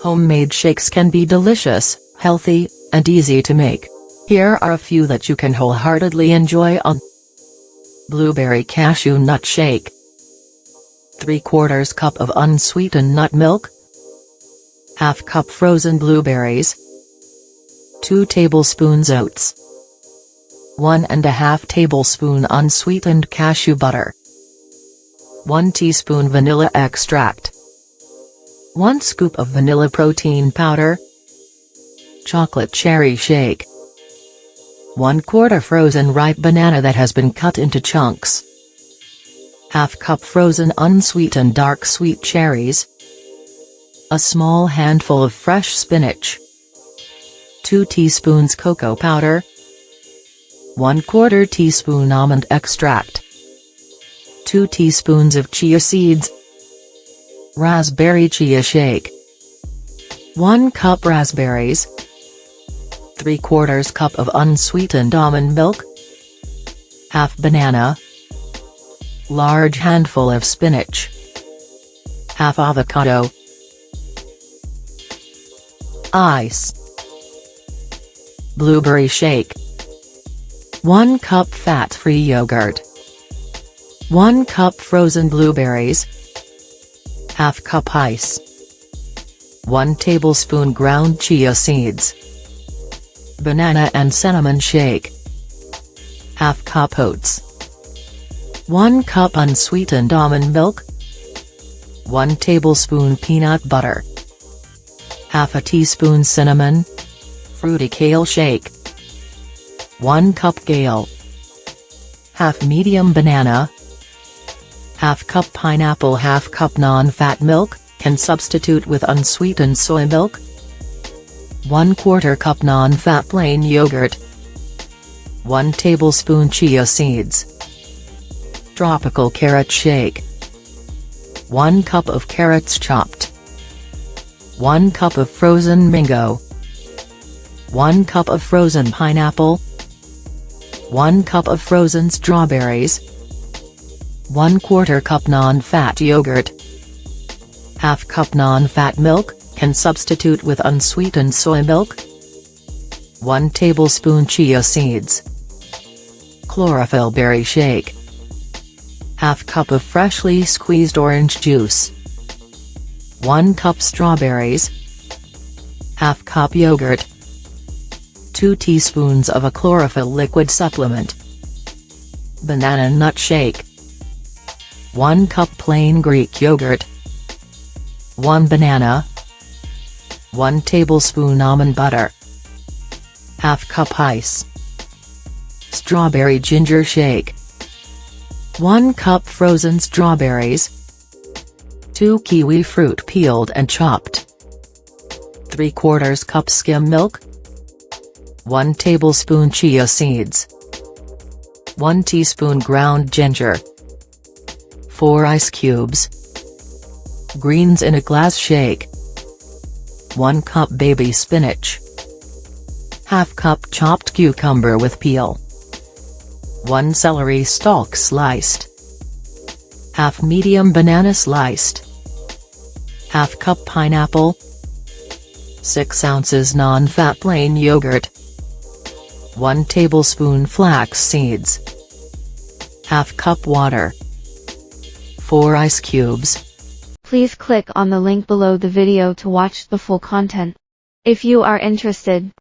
Homemade shakes can be delicious, healthy, and easy to make. Here are a few that you can wholeheartedly enjoy on Blueberry Cashew Nut Shake. 3/4 cup of unsweetened nut milk, ½ cup frozen blueberries, 2 tablespoons oats, 1½ tablespoon unsweetened cashew butter, 1 teaspoon vanilla extract, 1 scoop of vanilla protein powder, chocolate cherry shake, 1/4 frozen ripe banana that has been cut into chunks, ½ cup frozen unsweetened dark sweet cherries, a small handful of fresh spinach, 2 teaspoons cocoa powder, 1/4 teaspoon almond extract, 2 teaspoons of chia seeds, raspberry chia shake, 1 cup raspberries, 3/4 cup of unsweetened almond milk, ½ banana, large handful of spinach, ½ avocado, ice. Blueberry shake. 1 cup fat-free yogurt, 1 cup frozen blueberries, ½ cup ice, 1 tablespoon ground chia seeds, banana and cinnamon shake, ½ cup oats, 1 cup unsweetened almond milk, 1 tablespoon peanut butter, ½ teaspoon cinnamon, fruity kale shake, 1 cup kale, ½ medium banana, ½ cup pineapple, ½ cup non-fat milk, can substitute with unsweetened soy milk, 1/4 cup non-fat plain yogurt, 1 tablespoon chia seeds, tropical carrot shake, 1 cup of carrots chopped, 1 cup of frozen mango, 1 cup of frozen pineapple, 1 cup of frozen strawberries, 1/4 cup non-fat yogurt, ½ cup non-fat milk, can substitute with unsweetened soy milk, 1 tablespoon chia seeds, chlorophyll berry shake, ½ cup of freshly squeezed orange juice, 1 cup strawberries, ½ cup yogurt, 2 teaspoons of a chlorophyll liquid supplement, banana nut shake, 1 cup plain Greek yogurt, 1 banana, 1 tablespoon almond butter, ½ cup ice, strawberry ginger shake, 1 cup frozen strawberries, 2 kiwi fruit peeled and chopped, 3/4 cup skim milk, 1 tablespoon chia seeds, 1 teaspoon ground ginger, 4 ice cubes, greens in a glass shake, 1 cup baby spinach, ½ cup chopped cucumber with peel, 1 celery stalk sliced, ½ medium banana sliced, ½ cup pineapple, 6 ounces non-fat plain yogurt, 1 tablespoon flax seeds, ½ cup water, 4 ice cubes. Please click on the link below the video to watch the full content. If you are interested,